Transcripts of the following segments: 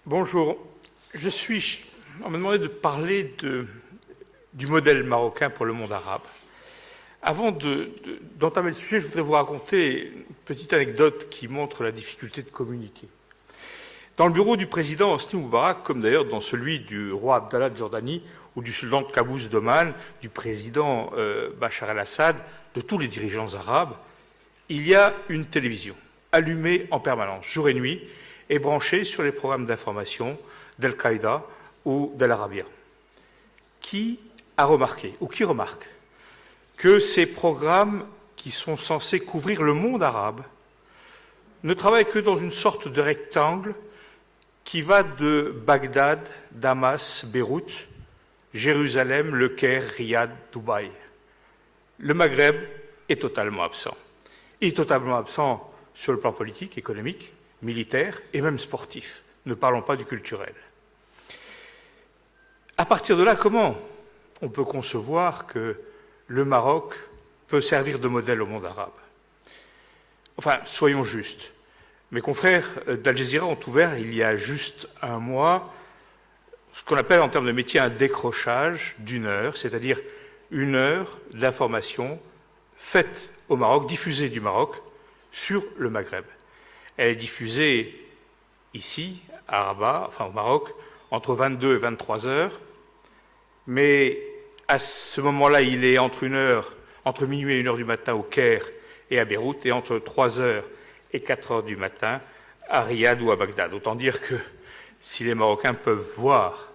Bonjour. On m'a demandé de parler du modèle marocain pour le monde arabe. Avant d'entamer le sujet, je voudrais vous raconter une petite anecdote qui montre la difficulté de communiquer. Dans le bureau du président Hosni Moubarak, comme d'ailleurs dans celui du roi Abdallah de Jordanie ou du sultan de Qaboos d'Oman, du président Bachar el-Assad, de tous les dirigeants arabes, il y a une télévision allumée en permanence, jour et nuit, et branchée sur les programmes d'information d'Al-Qaïda ou d'Al Arabiya. Qui a remarqué, ou qui remarque, que ces programmes qui sont censés couvrir le monde arabe ne travaillent que dans une sorte de rectangle qui va de Bagdad, Damas, Beyrouth, Jérusalem, Le Caire, Riyad, Dubaï. Le Maghreb est totalement absent. Il est totalement absent sur le plan politique, économique, militaire et même sportif. Ne parlons pas du culturel. À partir de là, comment on peut concevoir que le Maroc peut servir de modèle au monde arabe? Enfin, soyons justes. Mes confrères d'Al Jazeera ont ouvert, il y a juste un mois, ce qu'on appelle en termes de métier un décrochage d'une heure, c'est-à-dire une heure d'information faite au Maroc, diffusée du Maroc, sur le Maghreb. Elle est diffusée ici, à Rabat, enfin au Maroc, entre 22 et 23 heures, mais à ce moment-là, il est entre minuit et 1 heure du matin au Caire et à Beyrouth, et entre 3 heures et 4 heures du matin à Riyad ou à Bagdad. Autant dire que si les Marocains peuvent voir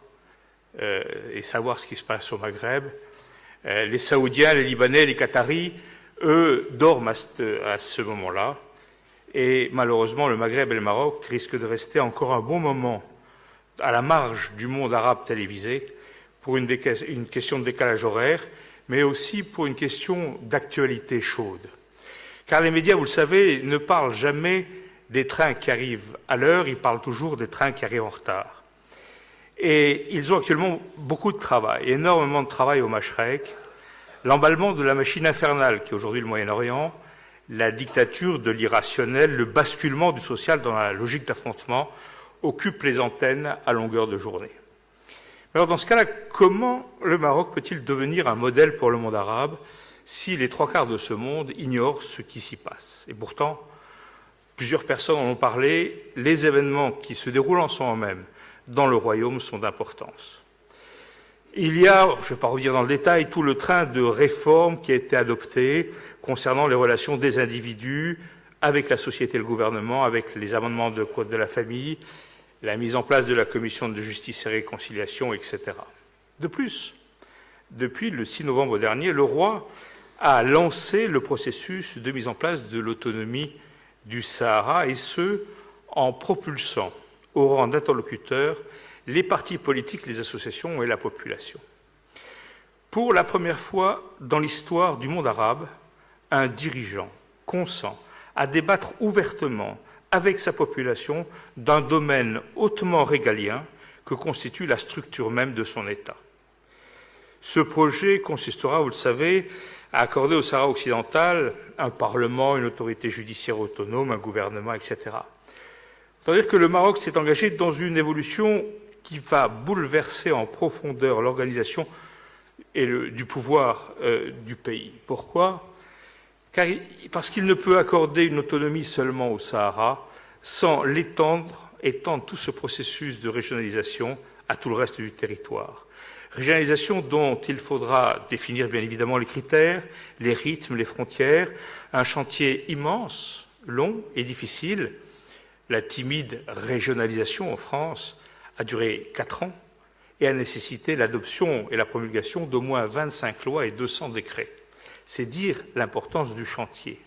et savoir ce qui se passe au Maghreb, les Saoudiens, les Libanais, les Qataris, eux, dorment à ce moment-là. Et malheureusement, le Maghreb et le Maroc risquent de rester encore un bon moment à la marge du monde arabe télévisé pour une question de décalage horaire, mais aussi pour une question d'actualité chaude. Car les médias, vous le savez, ne parlent jamais des trains qui arrivent à l'heure, ils parlent toujours des trains qui arrivent en retard. Et ils ont actuellement beaucoup de travail, énormément de travail au Mashrek, l'emballement de la machine infernale qui est aujourd'hui le Moyen-Orient, la dictature de l'irrationnel, le basculement du social dans la logique d'affrontement occupent les antennes à longueur de journée. Alors dans ce cas-là, comment le Maroc peut-il devenir un modèle pour le monde arabe si les 3/4 de ce monde ignorent ce qui s'y passe? Et pourtant, plusieurs personnes en ont parlé, les événements qui se déroulent en ce moment même dans le royaume sont d'importance. Il y a, je ne vais pas revenir dans le détail, tout le train de réformes qui a été adopté concernant les relations des individus avec la société et le gouvernement, avec les amendements de code de la famille, la mise en place de la commission de justice et réconciliation, etc. De plus, depuis le 6 novembre dernier, le roi a lancé le processus de mise en place de l'autonomie du Sahara, et ce, en propulsant au rang d'interlocuteurs les partis politiques, les associations et la population. Pour la première fois dans l'histoire du monde arabe, un dirigeant consent à débattre ouvertement avec sa population d'un domaine hautement régalien que constitue la structure même de son État. Ce projet consistera, vous le savez, à accorder au Sahara occidental un parlement, une autorité judiciaire autonome, un gouvernement, etc. C'est-à-dire que le Maroc s'est engagé dans une évolution qui va bouleverser en profondeur l'organisation et du pouvoir du pays. Pourquoi ? Parce qu'il ne peut accorder une autonomie seulement au Sahara sans étendre tout ce processus de régionalisation à tout le reste du territoire. Régionalisation dont il faudra définir bien évidemment les critères, les rythmes, les frontières, un chantier immense, long et difficile. La timide régionalisation en France a duré 4 ans et a nécessité l'adoption et la promulgation d'au moins 25 lois et 200 décrets. C'est dire l'importance du chantier.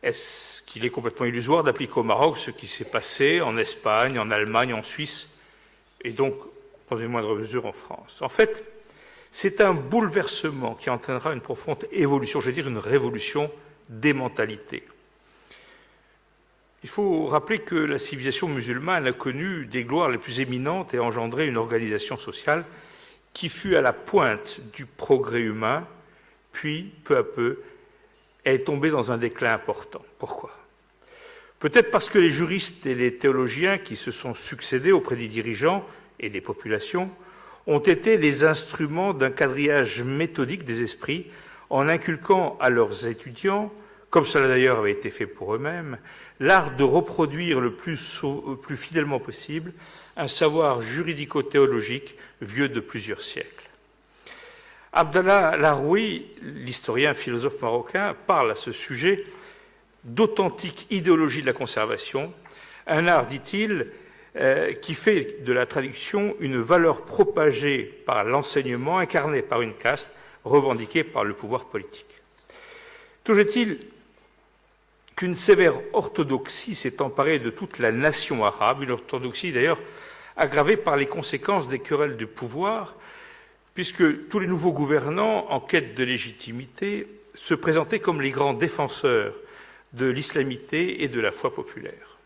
Est-ce qu'il est complètement illusoire d'appliquer au Maroc ce qui s'est passé en Espagne, en Allemagne, en Suisse, et donc, dans une moindre mesure, en France? En fait, c'est un bouleversement qui entraînera une profonde évolution, je veux dire une révolution des mentalités. Il faut rappeler que la civilisation musulmane a connu des gloires les plus éminentes et a engendré une organisation sociale qui fut à la pointe du progrès humain, puis, peu à peu, est tombée dans un déclin important. Pourquoi ? Peut-être parce que les juristes et les théologiens qui se sont succédés auprès des dirigeants et des populations ont été les instruments d'un quadrillage méthodique des esprits en inculquant à leurs étudiants, comme cela d'ailleurs avait été fait pour eux-mêmes, l'art de reproduire le plus fidèlement possible un savoir juridico-théologique vieux de plusieurs siècles. Abdallah Laroui, l'historien philosophe marocain, parle à ce sujet d'authentique idéologie de la conservation, un art, dit-il, qui fait de la traduction une valeur propagée par l'enseignement, incarnée par une caste, revendiquée par le pouvoir politique. Toujours est-il qu'une sévère orthodoxie s'est emparée de toute la nation arabe, une orthodoxie d'ailleurs aggravée par les conséquences des querelles de pouvoir, puisque tous les nouveaux gouvernants, en quête de légitimité, se présentaient comme les grands défenseurs de l'islamité et de la foi populaire.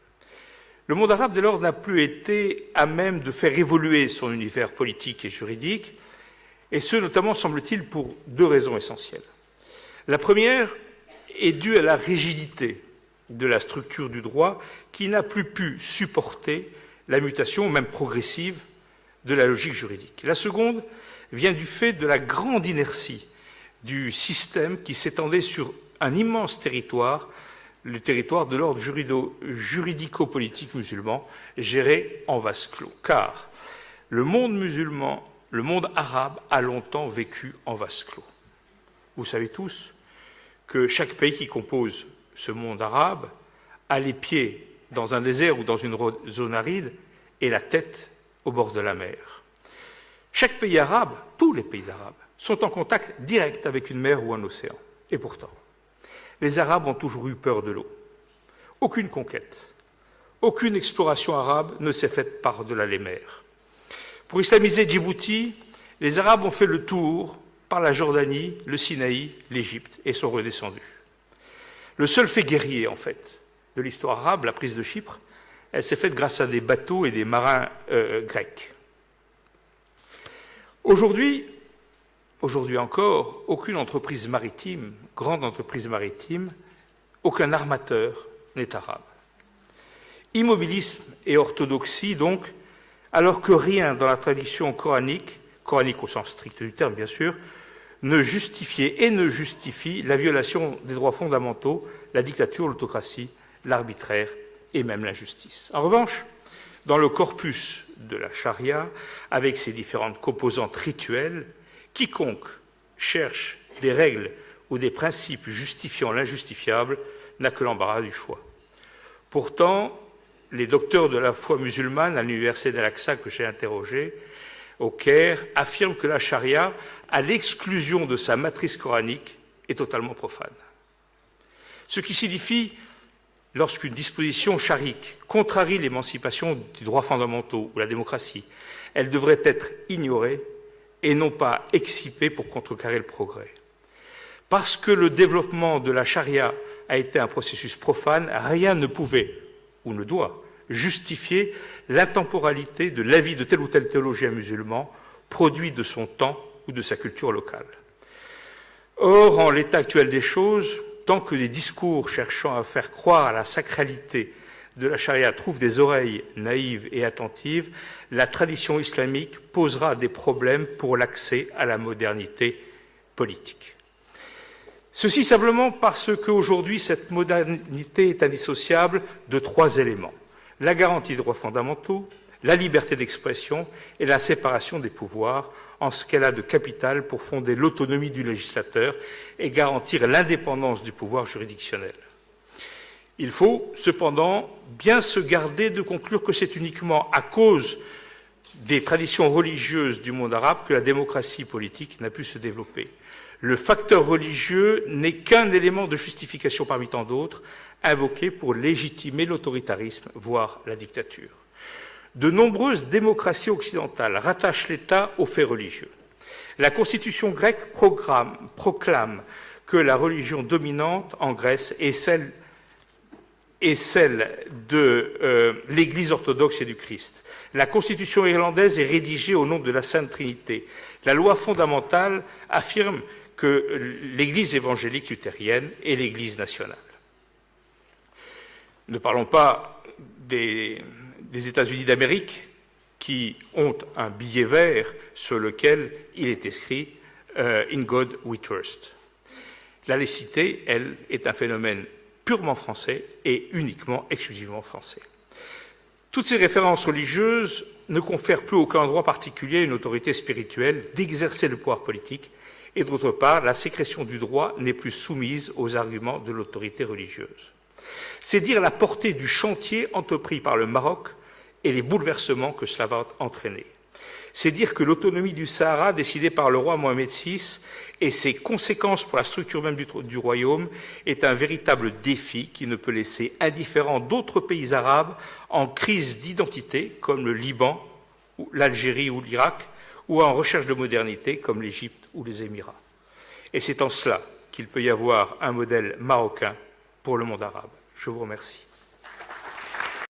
Le monde arabe, dès lors, n'a plus été à même de faire évoluer son univers politique et juridique, et ce, notamment, semble-t-il, pour deux raisons essentielles. La première est due à la rigidité de la structure du droit qui n'a plus pu supporter la mutation, même progressive, de la logique juridique. La seconde vient du fait de la grande inertie du système qui s'étendait sur un immense territoire, le territoire de l'ordre juridico-politique musulman, géré en vase clos. Car le monde musulman, le monde arabe a longtemps vécu en vase clos. Vous savez tous que chaque pays qui compose ce monde arabe a les pieds dans un désert ou dans une zone aride et la tête au bord de la mer. Chaque pays arabe, tous les pays arabes, sont en contact direct avec une mer ou un océan. Et pourtant, les Arabes ont toujours eu peur de l'eau. Aucune conquête, aucune exploration arabe ne s'est faite par-delà les mers. Pour islamiser Djibouti, les Arabes ont fait le tour par la Jordanie, le Sinaï, l'Égypte, et sont redescendus. Le seul fait guerrier, en fait, de l'histoire arabe, la prise de Chypre, elle s'est faite grâce à des bateaux et des marins grecs. Aujourd'hui encore, aucune entreprise maritime, grande entreprise maritime, aucun armateur n'est arabe. Immobilisme et orthodoxie, donc, alors que rien dans la tradition coranique au sens strict du terme, bien sûr, ne justifiait et ne justifie la violation des droits fondamentaux, la dictature, l'autocratie, l'arbitraire et même l'injustice. En revanche, dans le corpus de la charia, avec ses différentes composantes rituelles, quiconque cherche des règles ou des principes justifiant l'injustifiable n'a que l'embarras du choix. Pourtant, les docteurs de la foi musulmane à l'université d'Al-Aqsa que j'ai interrogé au Caire affirment que la charia, à l'exclusion de sa matrice coranique, est totalement profane. Ce qui signifie, lorsqu'une disposition charique contrarie l'émancipation des droits fondamentaux ou la démocratie, elle devrait être ignorée et non pas excipée pour contrecarrer le progrès. Parce que le développement de la charia a été un processus profane, rien ne pouvait ou ne doit justifier l'intemporalité de l'avis de tel ou tel théologien musulman, produit de son temps ou de sa culture locale. Or, en l'état actuel des choses, tant que des discours cherchant à faire croire à la sacralité de la charia trouvent des oreilles naïves et attentives, la tradition islamique posera des problèmes pour l'accès à la modernité politique. Ceci simplement parce qu'aujourd'hui, cette modernité est indissociable de trois éléments: la garantie des droits fondamentaux, la liberté d'expression et la séparation des pouvoirs, en ce qu'elle a de capital pour fonder l'autonomie du législateur et garantir l'indépendance du pouvoir juridictionnel. Il faut cependant bien se garder de conclure que c'est uniquement à cause des traditions religieuses du monde arabe que la démocratie politique n'a pu se développer. Le facteur religieux n'est qu'un élément de justification parmi tant d'autres, invoqué pour légitimer l'autoritarisme, voire la dictature. De nombreuses démocraties occidentales rattachent l'État aux faits religieux. La constitution grecque proclame que la religion dominante en Grèce est celle de l'Église orthodoxe et du Christ. La constitution irlandaise est rédigée au nom de la Sainte Trinité. La loi fondamentale affirme que l'Église évangélique luthérienne est l'Église nationale. Ne parlons pas des États-Unis d'Amérique qui ont un billet vert sur lequel il est écrit « In God we trust ». La laïcité, elle, est un phénomène purement français et uniquement, exclusivement français. Toutes ces références religieuses ne confèrent plus aucun droit particulier à une autorité spirituelle d'exercer le pouvoir politique, et d'autre part, la sécrétion du droit n'est plus soumise aux arguments de l'autorité religieuse. C'est dire la portée du chantier entrepris par le Maroc et les bouleversements que cela va entraîner. C'est dire que l'autonomie du Sahara, décidée par le roi Mohamed VI, et ses conséquences pour la structure même du royaume, est un véritable défi qui ne peut laisser indifférents d'autres pays arabes en crise d'identité, comme le Liban, l'Algérie ou l'Irak, ou en recherche de modernité, comme l'Égypte ou les Émirats. Et c'est en cela qu'il peut y avoir un modèle marocain pour le monde arabe. Je vous remercie.